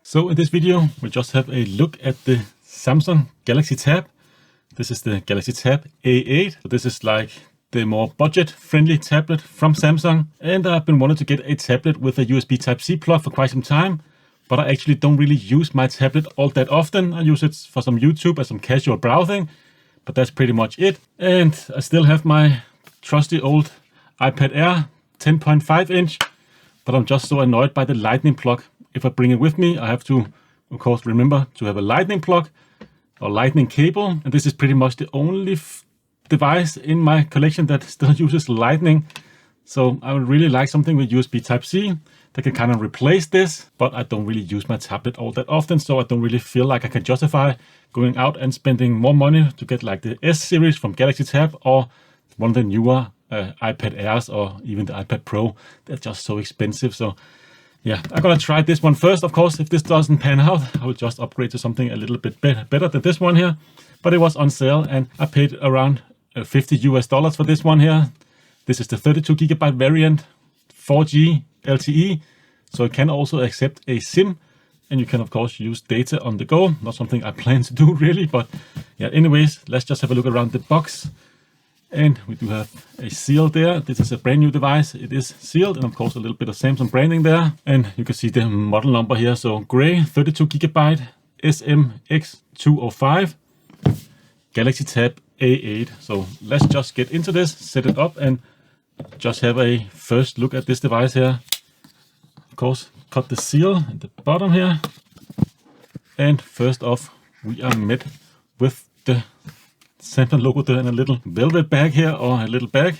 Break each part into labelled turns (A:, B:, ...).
A: So in this video, we'll just have a look at the Samsung Galaxy Tab. This is the Galaxy Tab A8. This is like the more budget-friendly tablet from Samsung. And I've been wanting to get a tablet with a USB Type-C plug for quite some time. But I actually don't really use my tablet all that often. I use it for some YouTube and some casual browsing. But that's pretty much it. And I still have my trusty old iPad Air 10.5 inch. But I'm just so annoyed by the lightning plug. If I bring it with me, I have to, of course, remember to have a lightning plug or lightning cable. And this is pretty much the only device in my collection that still uses lightning. So I would really like something with USB Type-C that can kind of replace this. But I don't really use my tablet all that often, so I don't really feel like I can justify going out and spending more money to get like the S series from Galaxy Tab or one of the newer iPad Airs or even the iPad Pro. They're just so expensive. So yeah, I'm gonna try this one first. Of course, if this doesn't pan out, I will just upgrade to something a little bit better than this one here. But it was on sale and I paid around $50 US for this one here. This is the 32 gigabyte variant, 4G LTE. So it can also accept a SIM. And you can, of course, use data on the go. Not something I plan to do really, but yeah, anyways, let's just have a look around the box. And we do have a seal there. This is a brand new device. It is sealed, and of course a little bit of Samsung branding there. And you can see the model number here. So gray, 32 gigabyte, SMX205, Galaxy Tab A8. So let's just get into this, set it up, and just have a first look at this device here. Of course, cut the seal at the bottom here. And first off, we are met with the Samsung logo there in a little velvet bag here, or a little bag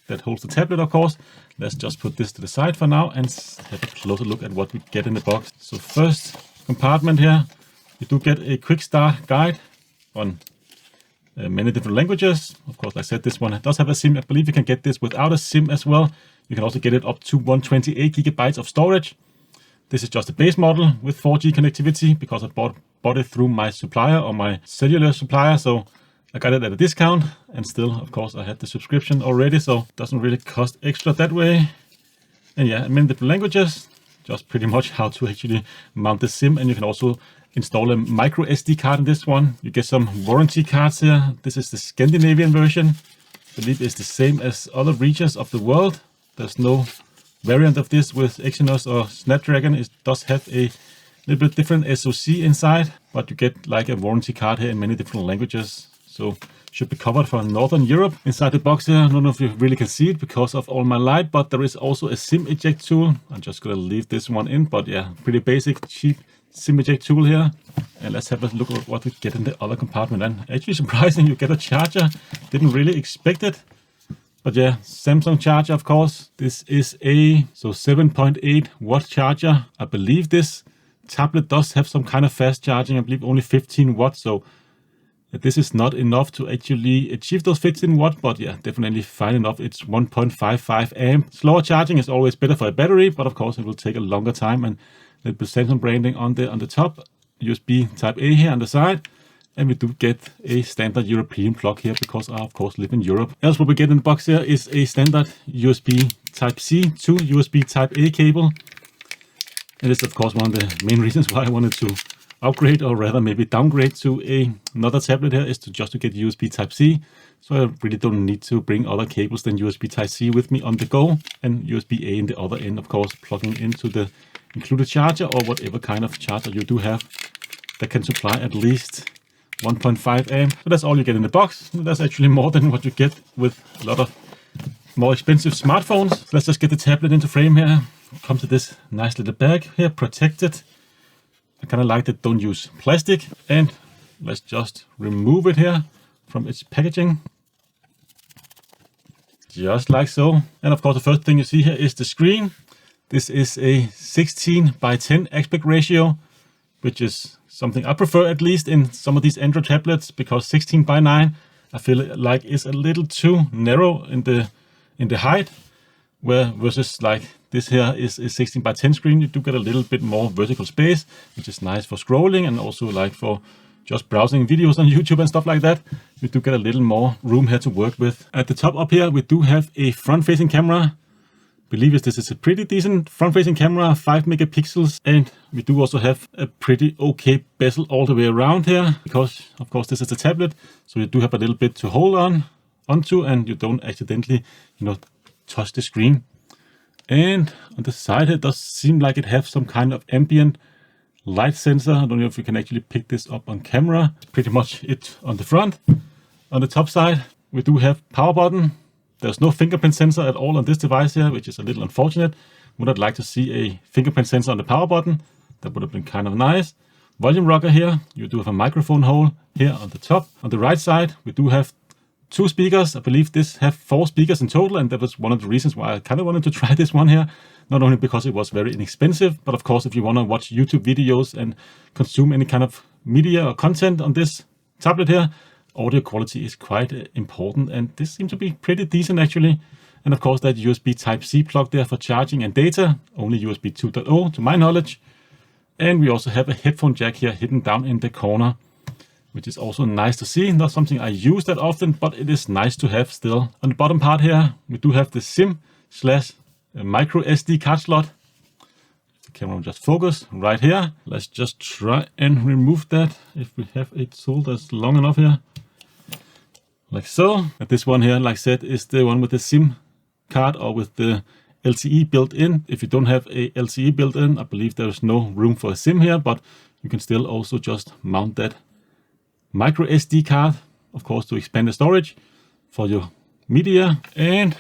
A: that holds the tablet, of course. Let's just put this to the side for now and have a closer look at what we get in the box. So first compartment here, you do get a quick start guide on many different languages. Of course, like I said, this one does have a SIM. I believe you can get this without a SIM as well. You can also get it up to 128 gigabytes of storage. This is just a base model with 4G connectivity because I bought it through my supplier or my cellular supplier. So I got it at a discount, and still, of course, I had the subscription already, so it doesn't really cost extra that way. And yeah, many different languages, just pretty much how to actually mount the SIM. And you can also install a micro SD card in this one. You get some warranty cards here. This is the Scandinavian version. I believe it's the same as other regions of the world. There's no variant of this with Exynos or Snapdragon. It does have a little bit different SoC inside, but you get like a warranty card here in many different languages. So should be covered for Northern Europe. Inside the box here, I don't know if you really can see it because of all my light, but there is also a SIM eject tool. I'm just gonna leave this one in, but yeah, pretty basic, cheap SIM eject tool here. And let's have a look at what we get in the other compartment. And actually surprising, you get a charger. Didn't really expect it. But yeah, Samsung charger, of course. This is a 7.8 watt charger. I believe this tablet does have some kind of fast charging. I believe only 15 watts. So this is not enough to actually achieve those 15 watts, but yeah, definitely fine enough. It's 1.55 amp. Slower charging is always better for a battery, but of course it will take a longer time. And the Samsung branding on the top, USB Type A here on the side. And we do get a standard European plug here because I, of course, live in Europe. Else what we get in the box here is a standard USB Type-C to USB Type A cable. And this is, of course, one of the main reasons why I wanted to upgrade, or rather maybe downgrade to another tablet here, is to just to get USB Type-C. So I really don't need to bring other cables than USB Type-C with me on the go, and USB-A in the other end, of course, plugging into the included charger or whatever kind of charger you do have that can supply at least 1.5 amp. So that's all you get in the box. That's actually more than what you get with a lot of more expensive smartphones. So let's just get the tablet into frame here. Comes to this nice little bag here, protected. I kind of like that don't use plastic. And let's just remove it here from its packaging. Just like so. And of course, the first thing you see here is the screen. This is a 16:10 aspect ratio, which is something I prefer, at least in some of these Android tablets, because 16:9 I feel like is a little too narrow in the height, where versus like this here is a 16:10 screen. You do get a little bit more vertical space, which is nice for scrolling and also like for just browsing videos on YouTube and stuff like that. We do get a little more room here to work with. At the top up here, we do have a front-facing camera. believe this is a pretty decent front-facing camera, 5 megapixels, and we do also have a pretty okay bezel all the way around here, because of course this is a tablet, so you do have a little bit to hold onto, and you don't accidentally, touch the screen. And on the side, it does seem like it has some kind of ambient light sensor. I don't know if you can actually pick this up on camera. It's pretty much it on the front. On the top side, we do have power button. There's no fingerprint sensor at all on this device here, which is a little unfortunate. Would have liked to see a fingerprint sensor on the power button. That would have been kind of nice. Volume rocker here. You do have a microphone hole here on the top. On the right side, we do have 2 speakers. I believe this have 4 speakers in total, and that was one of the reasons why I kind of wanted to try this one here. Not only because it was very inexpensive, but of course if you want to watch YouTube videos and consume any kind of media or content on this tablet here, audio quality is quite important, and this seems to be pretty decent actually. And of course that USB Type-C plug there for charging and data, only USB 2.0 to my knowledge. And we also have a headphone jack here hidden down in the corner, which is also nice to see. Not something I use that often, but it is nice to have still. On the bottom part here, we do have the SIM/micro SD card slot. The camera will just focus right here. Let's just try and remove that if we have a tool that's long enough here. Like so. And this one here, like I said, is the one with the SIM card or with the LTE built in. If you don't have a LTE built in, I believe there's no room for a SIM here, but you can still also just mount that micro SD card, of course, to expand the storage for your media. And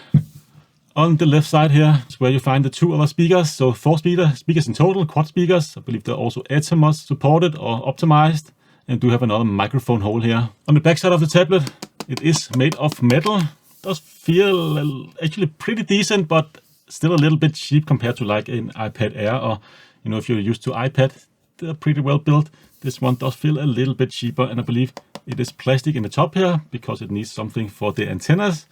A: on the left side here is where you find the 2 other speakers. So 4 speakers in total, quad speakers. I believe they're also Atomos supported or optimized, and do have another microphone hole here. On the back side of the tablet, it is made of metal. It does feel actually pretty decent, but still a little bit cheap compared to like an iPad Air, or if you're used to iPad, they're pretty well built. This one does feel a little bit cheaper, and I believe it is plastic in the top here because it needs something for the antennas.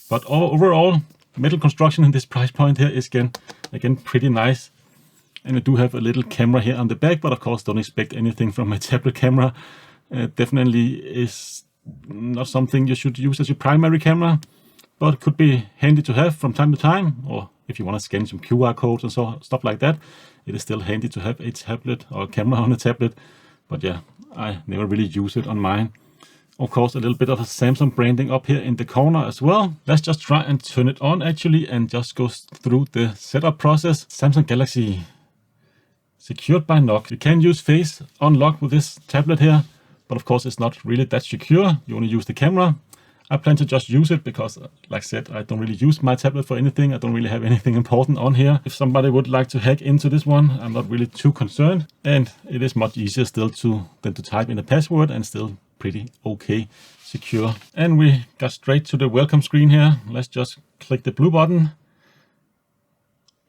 A: But overall, metal construction in this price point here is again pretty nice. And we do have a little camera here on the back, but of course don't expect anything from a tablet camera. Definitely is not something you should use as your primary camera, but it could be handy to have from time to time, or if you want to scan some QR codes and stuff like that. It is still handy to have a tablet or a camera on a tablet, but yeah, I never really use it on mine. Of course, a little bit of a Samsung branding up here in the corner as well. Let's just try and turn it on actually and just go through the setup process. Samsung Galaxy, secured by knock. You can use face unlock with this tablet here, but of course it's not really that secure. You only use the camera. I plan to just use it because, like I said, I don't really use my tablet for anything. I don't really have anything important on here. If somebody would like to hack into this one, I'm not really too concerned. And it is much easier still than to type in a password, and still pretty okay secure. And we got straight to the welcome screen here. Let's just click the blue button.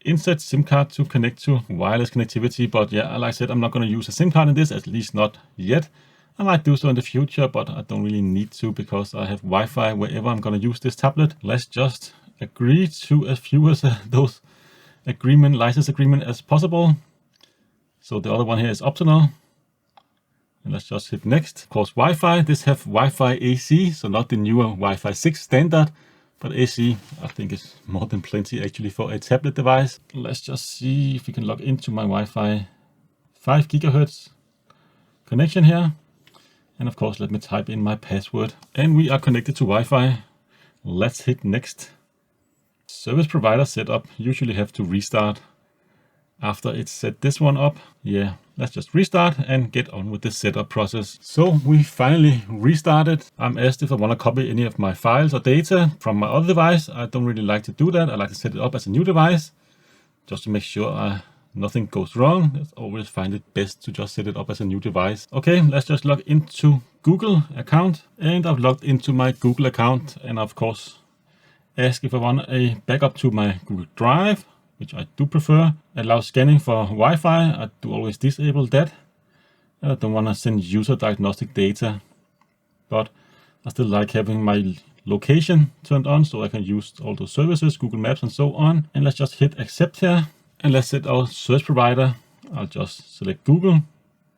A: Insert SIM card to connect to wireless connectivity. But yeah, like I said, I'm not going to use a SIM card in this, at least not yet. I might do so in the future, but I don't really need to because I have Wi-Fi wherever I'm going to use this tablet. Let's just agree to as few as those license agreement as possible. So the other one here is optional. And let's just hit next. Of course, Wi-Fi. This have Wi-Fi AC, so not the newer Wi-Fi 6 standard, but AC I think is more than plenty actually for a tablet device. Let's just see if we can log into my Wi-Fi 5 gigahertz connection here. And of course, let me type in my password. And we are connected to Wi-Fi. Let's hit next. Service provider setup. Usually have to restart after it's set this one up. Yeah, let's just restart and get on with the setup process. So we finally restarted. I'm asked if I want to copy any of my files or data from my other device. I don't really like to do that. I like to set it up as a new device just to make sure nothing goes wrong. I always find it best to just set it up as a new device. Okay, let's just log into Google account, and I've logged into my Google account, and of course ask if I want a backup to my Google Drive, which I do prefer. Allow scanning for Wi-Fi. I do always disable that. I don't want to send user diagnostic data, but I still like having my location turned on so I can use all those services, Google Maps and so on. And let's just hit accept here. And let's set our search provider. I'll just select Google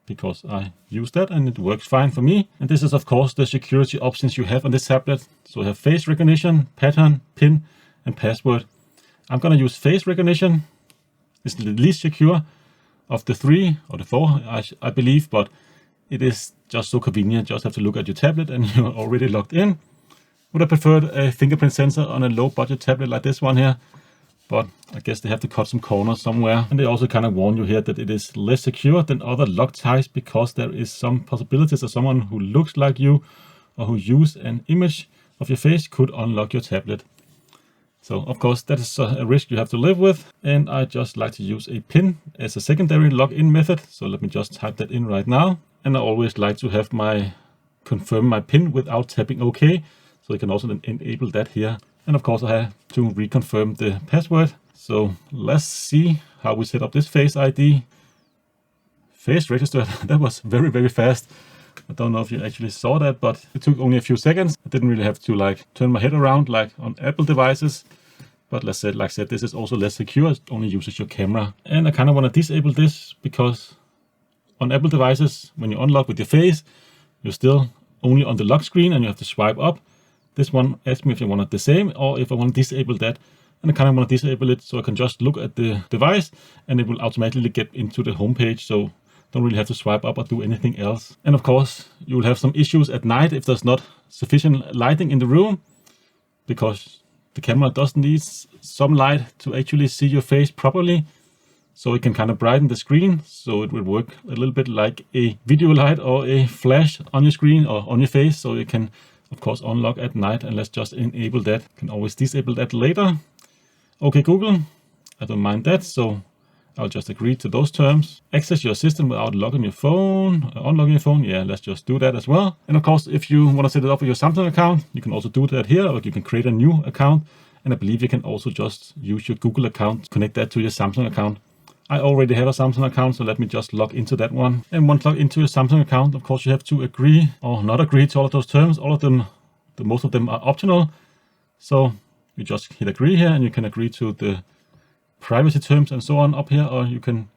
A: because I use that and it works fine for me. And this is of course the security options you have on this tablet. So we have face recognition, pattern, PIN, and password. I'm gonna use face recognition. It's the least secure of the 3 or the 4, I believe, but it is just so convenient. Just have to look at your tablet and you're already logged in. Would have preferred a fingerprint sensor on a low budget tablet like this one here, but I guess they have to cut some corners somewhere. And they also kind of warn you here that it is less secure than other lock types because there is some possibilities that someone who looks like you or who use an image of your face could unlock your tablet. So of course that is a risk you have to live with, and I just like to use a PIN as a secondary login method. So let me just type that in right now. And I always like to have confirm my PIN without tapping OK. So you can also then enable that here. And of course I have to reconfirm the password. So let's see how we set up this Face ID. Face registered. That was very, very fast. I don't know if you actually saw that, but it took only a few seconds. I didn't really have to like turn my head around like on Apple devices. But like I said, this is also less secure. It only uses your camera. And I kind of want to disable this because on Apple devices, when you unlock with your face, you're still only on the lock screen and you have to swipe up. This one asks me if I want it the same or if I want to disable that. And I kind of want to disable it so I can just look at the device and it will automatically get into the home page. So don't really have to swipe up or do anything else. And of course, you will have some issues at night if there's not sufficient lighting in the room, because the camera does need some light to actually see your face properly. So it can kind of brighten the screen, so it will work a little bit like a video light or a flash on your screen or on your face. So you can, of course, unlock at night, and let's just enable that. You can always disable that later. Okay, Google, I don't mind that. So I'll just agree to those terms. Access your assistant without unlocking your phone. Yeah, let's just do that as well. And of course, if you want to set it up with your Samsung account, you can also do that here, or you can create a new account. And I believe you can also just use your Google account, connect that to your Samsung account. I already have a Samsung account, so let me just log into that one. And once logged into your Samsung account, of course, you have to agree or not agree to all of those terms. All of them, most of them are optional. So you just hit agree here, and you can agree to the privacy terms and so on up here, or you can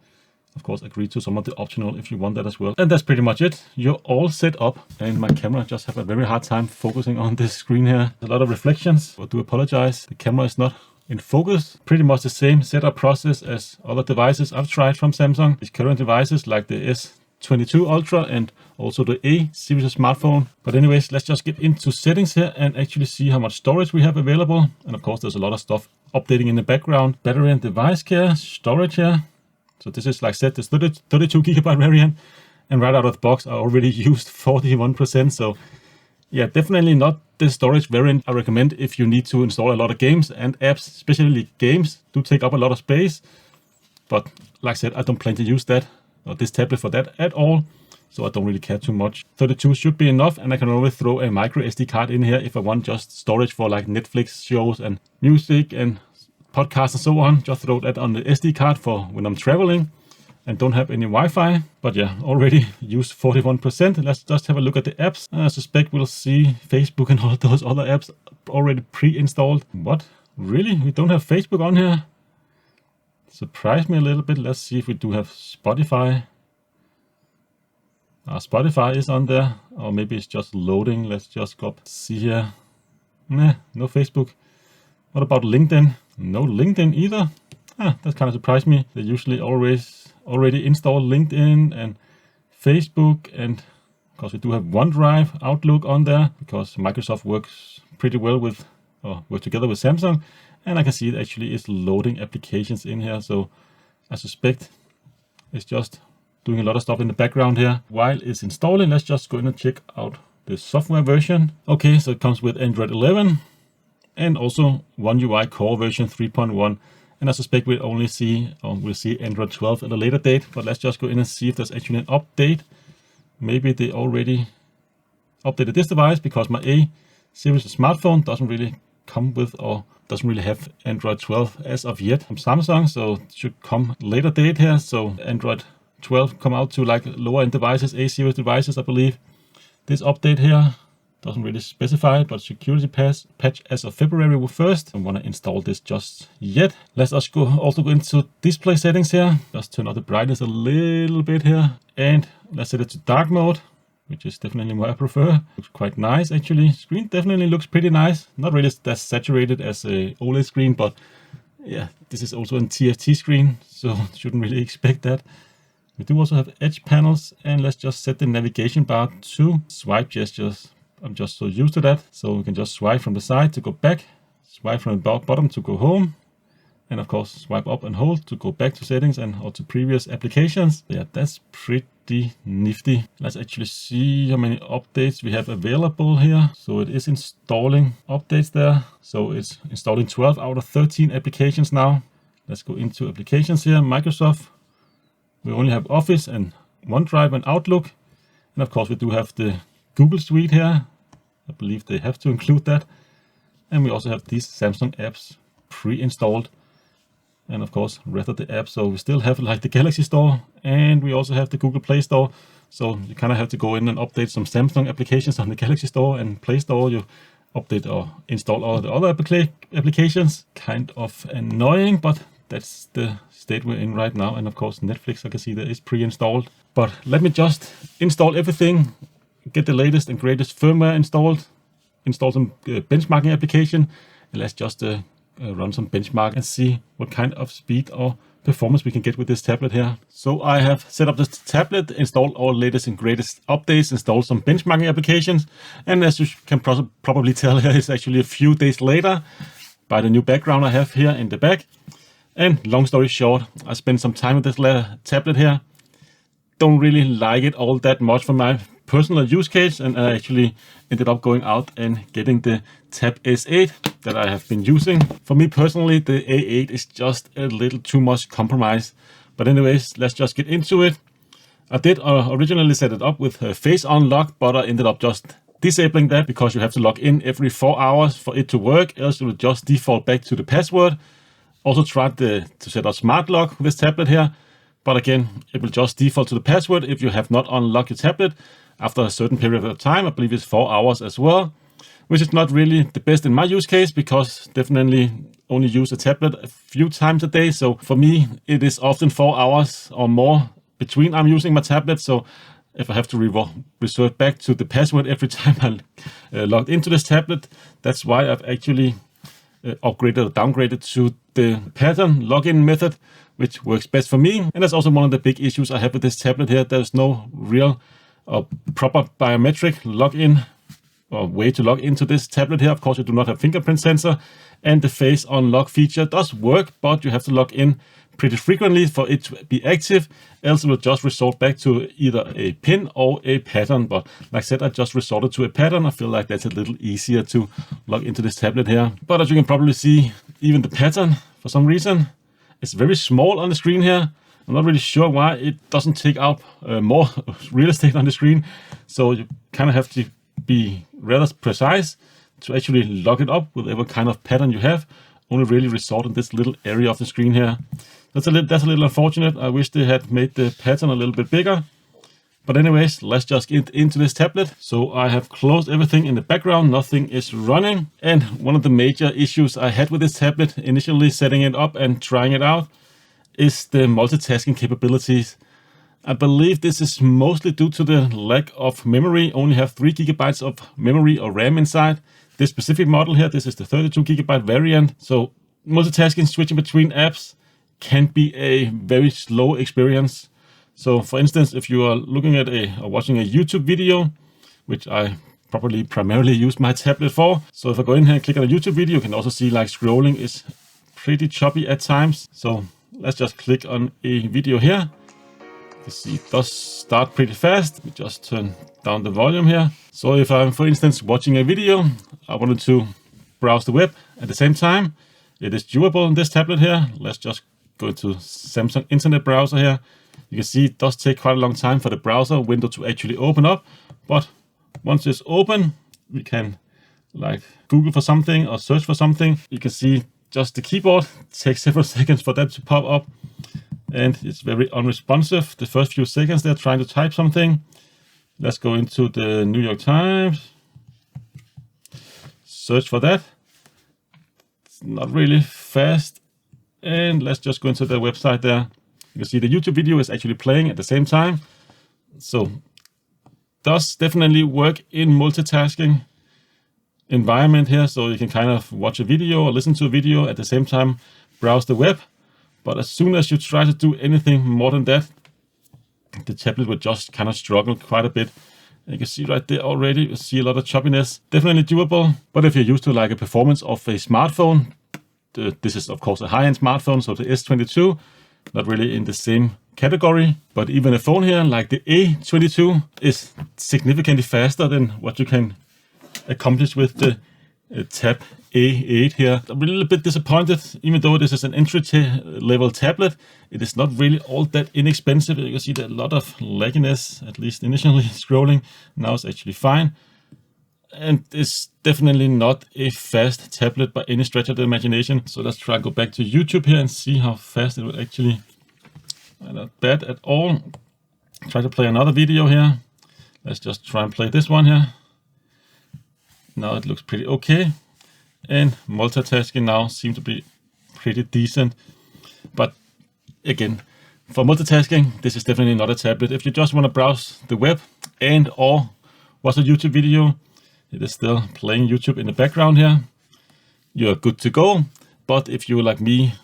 A: of course agree to some of the optional if you want that as well. And that's pretty much it. You're all set up, and my camera just have a very hard time focusing on this screen here. A lot of reflections. I do apologize, the camera is not in focus. Pretty much the same setup process as other devices I've tried from Samsung. These current devices like the S22 Ultra and also the A series of smartphone. But anyways, let's just get into settings here and actually see how much storage we have available. And of course there's a lot of stuff updating in the background. Battery and device care, storage here. So this is, like I said, this 32 gigabyte variant, and right out of the box I already used 41%. So yeah, definitely not the storage variant I recommend if you need to install a lot of games and apps. Especially games do take up a lot of space, but like I said, I don't plan to use that or this tablet for that at all, so I don't really care too much. 32 should be enough, and I can always throw a micro SD card in here if I want just storage for like Netflix shows and music and podcasts and so on. Just throw that on the SD card for when I'm traveling and don't have any Wi-Fi. But yeah, already used 41%. Let's just have a look at the apps. I suspect we'll see Facebook and all those other apps already pre-installed. What? Really? We don't have Facebook on here? Surprised me a little bit. Let's see if we do have Spotify. Spotify is on there, or maybe it's just loading. Let's just go up, see here. Nah, no Facebook. What about LinkedIn? No LinkedIn either. That kind of surprised me. They usually already install LinkedIn and Facebook, and of course we do have OneDrive, Outlook on there because Microsoft works pretty well with, or work together with Samsung. And I can see it actually is loading applications in here. So I suspect it's just doing a lot of stuff in the background here while it's installing. Let's just go in and check out the software version. Okay, so it comes with Android 11 and also One UI Core version 3.1. And I suspect we'll see Android 12 at a later date. But let's just go in and see if there's actually an update. Maybe they already updated this device because my A series smartphone doesn't really come with, or doesn't really have Android 12 as of yet from Samsung. So it should come later date here. So Android 12 come out to like lower end devices, A series devices, I believe. This update here doesn't really specify, but security patch as of February 1st. I don't want to install this just yet. Let's also go into display settings here. Just turn up the brightness a little bit here. And let's set it to dark mode, which is definitely what I prefer. Looks quite nice actually. Screen definitely looks pretty nice. Not really as saturated as a OLED screen, but Yeah, this is also a TFT screen, so shouldn't really expect that. We do also have edge panels, and let's just set the navigation bar to swipe gestures. I'm just so used to that, so we can just swipe from the side to go back, swipe from the bottom to go home, and of course swipe up and hold to go back to settings and or to previous applications. Yeah, that's pretty nifty. Let's actually see how many updates we have available here. So it is installing updates there. So it's installing 12 out of 13 applications now. Let's go into applications here. Microsoft. We only have Office and OneDrive and Outlook. And of course we do have the Google Suite here. I believe they have to include that. And we also have these Samsung apps pre-installed. And of course, rest of the apps. So we still have like the Galaxy Store, and we also have the Google Play Store. So you kind of have to go in and update some Samsung applications on the Galaxy Store and Play Store. You update or install all the other applications. Kind of annoying, but that's the state we're in right now. And of course, Netflix, I can see that is pre-installed. But let me just install everything, get the latest and greatest firmware installed, install some benchmarking application, and let's just run some benchmark and see what kind of speed or performance we can get with this tablet here. So I have set up this tablet, installed all latest and greatest updates, installed some benchmarking applications, and as you can probably tell here, it's actually a few days later by the new background I have here in the back. And long story short, I spent some time with this tablet here. Don't really like it all that much for my personal use case, and I actually ended up going out and getting the Tab S8 that I have been using. For me personally, the A8 is just a little too much compromise. But anyways, let's just get into it. I did originally set it up with face unlock, but I ended up just disabling that because you have to log in every 4 hours for it to work, else it will just default back to the password. Also tried to set up smart lock with this tablet here, but again, it will just default to the password if you have not unlocked your tablet after a certain period of time. I believe it's 4 hours as well, which is not really the best in my use case because definitely only use a tablet a few times a day. So for me, it is often 4 hours or more between I'm using my tablet. So if I have to resort back to the password every time I logged into this tablet, that's why I've actually upgraded or downgraded to the pattern login method, which works best for me. And that's also one of the big issues I have with this tablet here. There's no real proper biometric login or way to log into this tablet here. Of course, you do not have fingerprint sensor, and the face unlock feature does work, but you have to log in pretty frequently for it to be active, else it will just resort back to either a pin or a pattern. But like I said, I just resorted to a pattern. I feel like that's a little easier to log into this tablet here. But as you can probably see, even the pattern, for some reason, is very small on the screen here. I'm not really sure why it doesn't take up more real estate on the screen. So you kind of have to be rather precise to actually log it up with whatever kind of pattern you have. Only really resort in this little area of the screen here. That's a little unfortunate. I wish they had made the pattern a little bit bigger. But anyways, let's just get into this tablet. So I have closed everything in the background. Nothing is running. And one of the major issues I had with this tablet, initially setting it up and trying it out, is the multitasking capabilities. I believe this is mostly due to the lack of memory. Only have 3 GB of memory or RAM inside. This specific model here, this is the 32 GB variant. So multitasking, switching between apps can be a very slow experience. So for instance, if you are looking at or watching a YouTube video, which I probably primarily use my tablet for. So if I go in here and click on a YouTube video, you can also see like scrolling is pretty choppy at times. So let's just click on a video here. You see it does start pretty fast. We just turn down the volume here. So if I'm, for instance, watching a video, I wanted to browse the web at the same time. It is doable in this tablet here. Let's just go to Samsung Internet Browser here. You can see it does take quite a long time for the browser window to actually open up. But once it's open, we can like Google for something or search for something. You can see just the keyboard takes several seconds for that to pop up. And it's very unresponsive. The first few seconds they're trying to type something. Let's go into the New York Times. Search for that. It's not really fast. And let's just go into the website there. You can see the YouTube video is actually playing at the same time. So does definitely work in multitasking environment here. So you can kind of watch a video or listen to a video at the same time browse the web. But as soon as you try to do anything more than that, the tablet will just kind of struggle quite a bit. You can see right there already, you see a lot of choppiness. Definitely doable, but if you're used to like a performance of a smartphone, this is of course a high-end smartphone, so the S22, not really in the same category. But even a phone here like the A22 is significantly faster than what you can accomplish with the Tab A8 here. I'm a little bit disappointed, even though this is an entry-level tablet. It is not really all that inexpensive. You can see that a lot of lagginess, at least initially scrolling. Now it's actually fine. And it's definitely not a fast tablet by any stretch of the imagination. So let's try to go back to YouTube here and see how fast it will actually. Not bad at all. Try to play another video here. Let's just try and play this one here. Now it looks pretty okay. And multitasking now seems to be pretty decent. But again, for multitasking, this is definitely not a tablet. If you just want to browse the web and or watch a YouTube video, it is still playing YouTube in the background here. You're good to go. But if you, like me,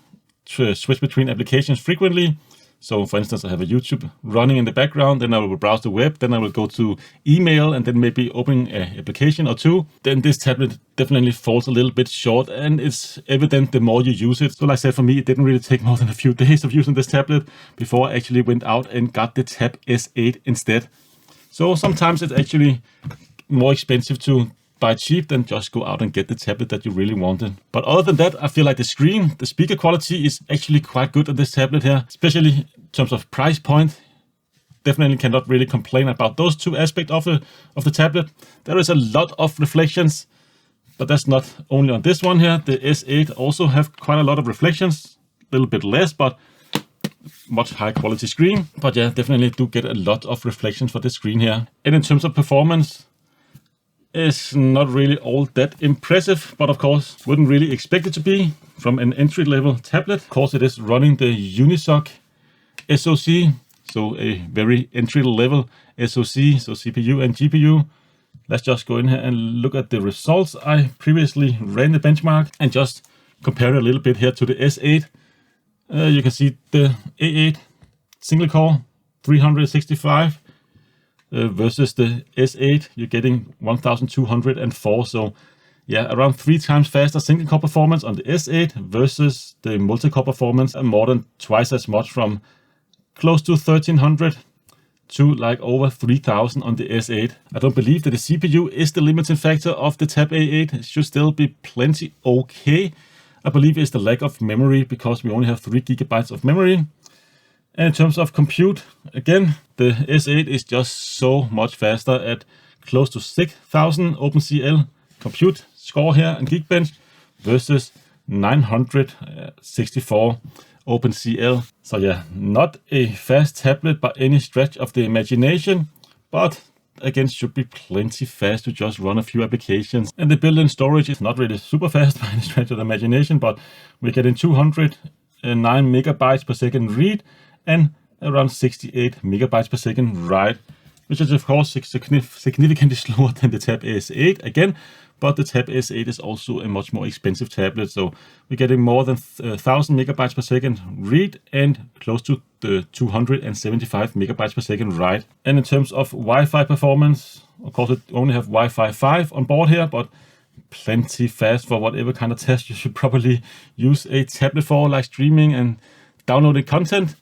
A: switch between applications frequently, so for instance, I have a YouTube running in the background, then I will browse the web, then I will go to email and then maybe open an application or two, then this tablet definitely falls a little bit short, and it's evident the more you use it. So like I said, for me, it didn't really take more than a few days of using this tablet before I actually went out and got the Tab S8 instead. So sometimes it's actually more expensive to buy cheap than just go out and get the tablet that you really wanted. But other than that, I feel like the screen, the speaker quality is actually quite good on this tablet here, especially in terms of price point. Definitely cannot really complain about those two aspects of the tablet. There is a lot of reflections, but that's not only on this one here. The S8 also have quite a lot of reflections, a little bit less, but much high quality screen. But yeah, definitely do get a lot of reflections for the screen here. And in terms of performance, it's not really all that impressive, but of course wouldn't really expect it to be from an entry-level tablet. Of course, it is running the Unisoc SoC, so a very entry-level SoC, so CPU and GPU. Let's just go in here and look at the results. I previously ran the benchmark and just compare a little bit here to the S8. You can see the A8 single core 365 versus the S8, you're getting 1204. So yeah, around 3 times faster single core performance on the S8 versus the multi-core performance, and more than twice as much, from close to 1300 to like over 3000 on the S8. I don't believe that the CPU is the limiting factor of the Tab A8. It should still be plenty okay. I believe it's the lack of memory, because we only have 3 GB of memory. And in terms of compute, again, the S8 is just so much faster at close to 6000 OpenCL compute score here in Geekbench versus 964 OpenCL. So yeah, not a fast tablet by any stretch of the imagination, but again, should be plenty fast to just run a few applications. And the built-in storage is not really super fast by any stretch of the imagination, but we're getting 209 megabytes per second read and around 68 megabytes per second write, which is of course significantly slower than the Tab S8 again, but the Tab S8 is also a much more expensive tablet, so we're getting more than 1000 megabytes per second read and close to the 275 megabytes per second write. And in terms of Wi-Fi performance, of course it only have Wi-Fi 5 on board here, but plenty fast for whatever kind of test you should probably use a tablet for, like streaming and downloading content.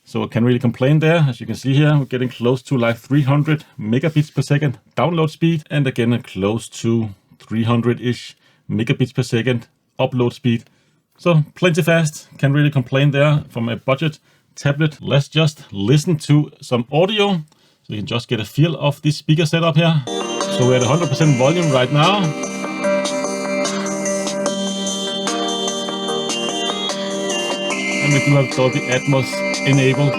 A: So I can't really complain there. As you can see here, we're getting close to like 300 megabits per second download speed, and again close to 300-ish megabits per second upload speed. So plenty fast, can't really complain there from a budget tablet. Let's just listen to some audio so you can just get a feel of this speaker setup here. So we're at 100% volume right now. And we do have Dolby Atmos enabled.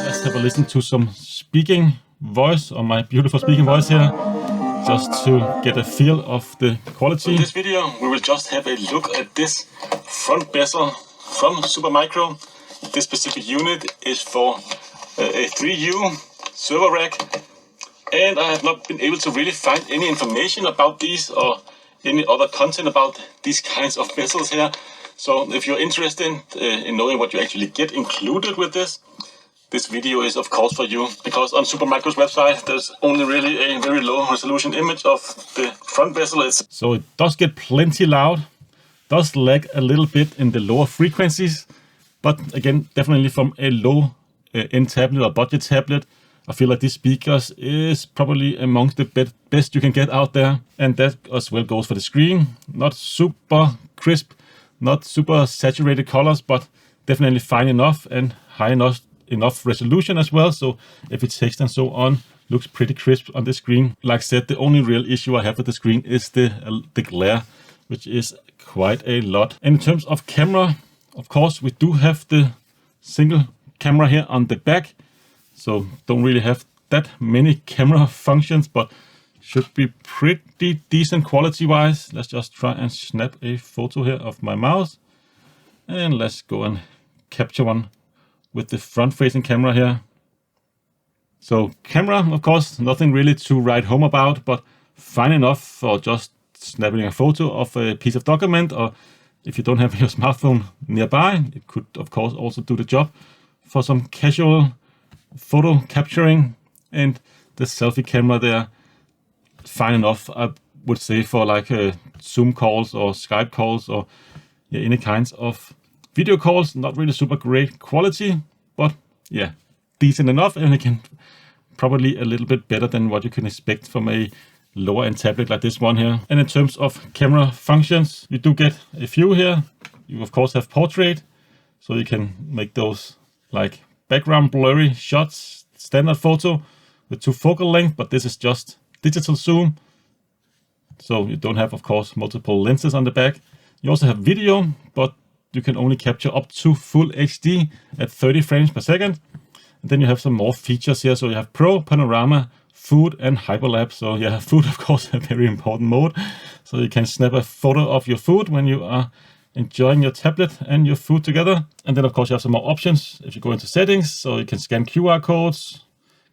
A: Let's have a listen to some speaking voice, or my beautiful speaking voice here, just to get a feel of the quality. In this video, we will just have a look at this front bezel from Supermicro. this specific unit is for a 3U server rack, and I have not been able to really find any information about these or any other content about these kinds of vessels here. So if you're interested in knowing what you actually get included with this video is of course for you, because on Supermicro's website there's only really a very low resolution image of the front vessel. So it does get plenty loud, does lag a little bit in the lower frequencies, but again, definitely from a low end tablet or budget tablet, I feel like these speakers is probably amongst the best you can get out there. And that as well goes for the screen. Not super crisp, not super saturated colors, but definitely fine enough and high enough resolution as well. So if it's text and so on, looks pretty crisp on the screen. Like I said, the only real issue I have with the screen is the glare, which is quite a lot. And in terms of camera, of course, we do have the single camera here on the back. So don't really have that many camera functions, but should be pretty decent quality wise. Let's just try and snap a photo here of my mouse. And let's go and capture one with the front facing camera here. So camera, of course, nothing really to write home about, but fine enough for just snapping a photo of a piece of document, or if you don't have your smartphone nearby, it could of course also do the job for some casual photo capturing. And the selfie camera there, fine enough, I would say, for like Zoom calls or Skype calls or any kinds of video calls. Not really super great quality, but yeah, decent enough, and again, probably a little bit better than what you can expect from a lower end tablet like this one here. And in terms of camera functions, you do get a few here. You of course have portrait, so you can make those like background blurry shots, standard photo with 2 focal length, but this is just digital zoom, so you don't have of course multiple lenses on the back. You also have video, but you can only capture up to full HD at 30 frames per second. And then you have some more features here. So you have Pro, Panorama, Food, and Hyperlapse. So yeah, food of course a very important mode. So you can snap a photo of your food when you are enjoying your tablet and your food together. And then of course you have some more options if you go into settings. So you can scan QR codes,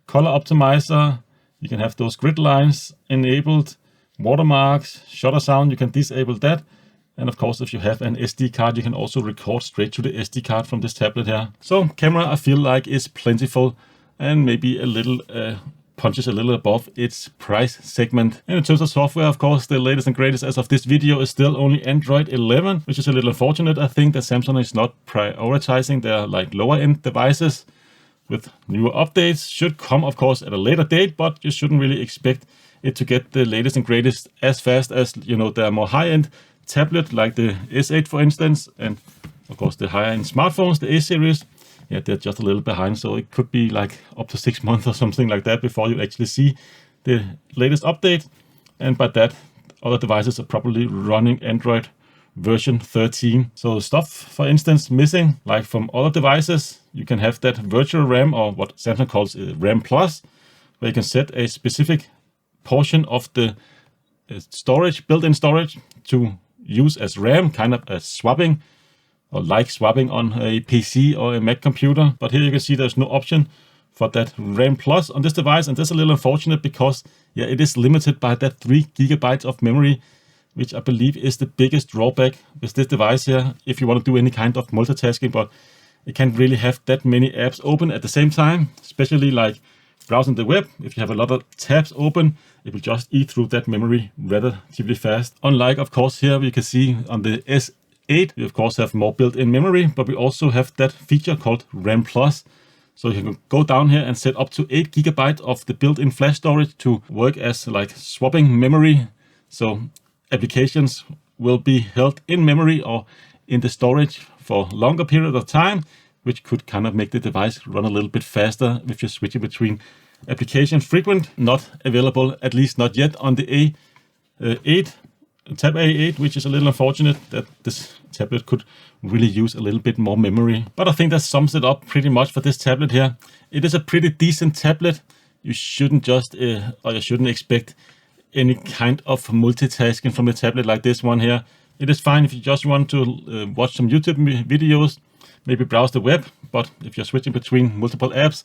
A: color optimizer, you can have those grid lines enabled, watermarks, shutter sound, you can disable that. And of course, if you have an SD card, you can also record straight to the SD card from this tablet here. So camera, I feel like, is plentiful and maybe a little punches a little above its price segment. And in terms of software, of course, the latest and greatest as of this video is still only Android 11, which is a little unfortunate. I think that Samsung is not prioritizing their like lower end devices, with newer updates. Should come, of course, at a later date, but you shouldn't really expect it to get the latest and greatest as fast as, you know, the more high-end tablet like the S8, for instance, and of course the higher-end smartphones, the A series. Yeah, they're just a little behind, so it could be like up to 6 months or something like that before you actually see the latest update. And by that, other devices are probably running Android version 13. So stuff, for instance, missing, like from other devices, you can have that virtual RAM, or what Samsung calls RAM Plus, where you can set a specific portion of the storage, built-in storage, to use as RAM, kind of as swapping, or like swapping on a PC or a Mac computer. But here you can see there's no option for that RAM Plus on this device, and that's a little unfortunate because yeah, it is limited by that 3 GB of memory, which I believe is the biggest drawback with this device here, if you want to do any kind of multitasking. But it can't really have that many apps open at the same time, especially like browsing the web. If you have a lot of tabs open, it will just eat through that memory relatively fast. Unlike, of course, here we can see on the S8, we of course have more built-in memory, but we also have that feature called RAM Plus. So you can go down here and set up to 8 GB of the built-in flash storage to work as like swapping memory. So applications will be held in memory or in the storage for longer period of time, which could kind of make the device run a little bit faster if you're switching between applications. Frequent, not available, at least not yet on the A8, Tab A8, which is a little unfortunate that this tablet could really use a little bit more memory. But I think that sums it up pretty much for this tablet here. It is a pretty decent tablet. You shouldn't just, or you shouldn't expect any kind of multitasking from a tablet like this one here. It is fine if you just want to watch some YouTube videos, maybe browse the web, but if you're switching between multiple apps,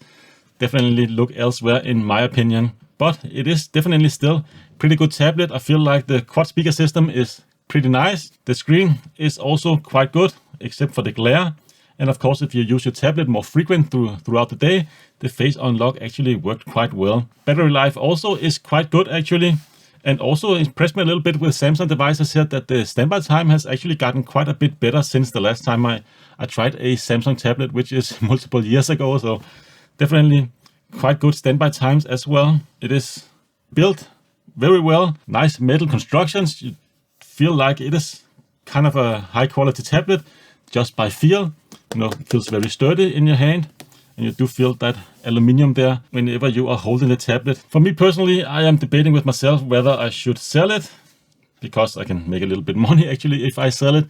A: definitely look elsewhere in my opinion. But it is definitely still pretty good tablet. I feel like the quad speaker system is pretty nice. The screen is also quite good, except for the glare. And of course, if you use your tablet more frequent throughout the day, the face unlock actually worked quite well. Battery life also is quite good actually. And also impressed me a little bit with Samsung devices here that the standby time has actually gotten quite a bit better since the last time I tried a Samsung tablet, which is multiple years ago. So definitely quite good standby times as well. It is built very well, nice metal constructions. You feel like it is kind of a high quality tablet just by feel. You know, it feels very sturdy in your hand, and you do feel that aluminium there whenever you are holding the tablet. For me personally, I am debating with myself whether I should sell it, because I can make a little bit money actually if I sell it,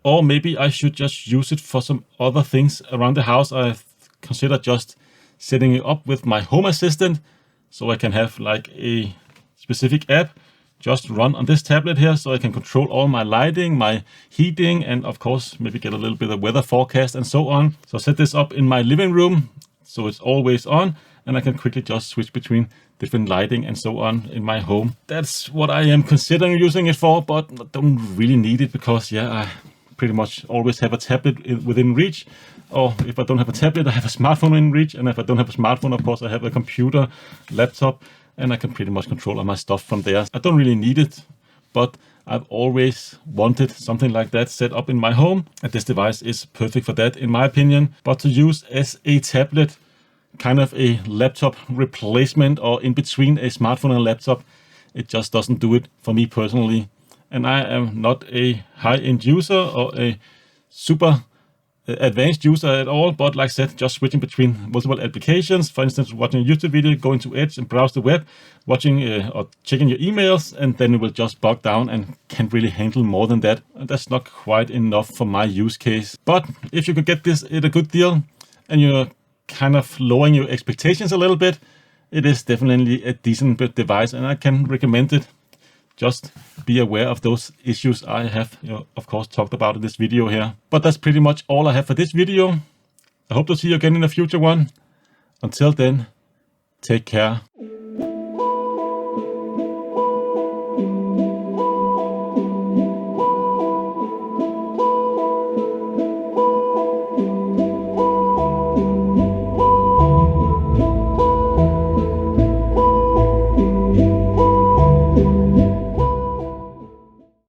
A: or maybe I should just use it for some other things around the house. I've considered just setting it up with my home assistant, so I can have like a specific app just run on this tablet here, so I can control all my lighting, my heating, and of course maybe get a little bit of weather forecast and so on. So set this up in my living room so it's always on, and I can quickly just switch between different lighting and so on in my home. That's what I am considering using it for, but I don't really need it because I pretty much always have a tablet within reach. Or if I don't have a tablet, I have a smartphone in reach, and if I don't have a smartphone, of course I have a computer, laptop, and I can pretty much control all my stuff from there. I don't really need it, but I've always wanted something like that set up in my home, and this device is perfect for that in my opinion. But to use as a tablet, kind of a laptop replacement or in between a smartphone and a laptop, it just doesn't do it for me personally. And I am not a high-end user or a super advanced user at all, but like I said, just switching between multiple applications. For instance, watching a YouTube video, going to Edge and browse the web, watching or checking your emails, and then it will just bog down and can't really handle more than that. And that's not quite enough for my use case. But if you could get this at a good deal and you're kind of lowering your expectations a little bit, it is definitely a decent device, and I can recommend it. Just be aware of those issues I have, of course, talked about in this video here. But that's pretty much all I have for this video. I hope to see you again in a future one. Until then, take care.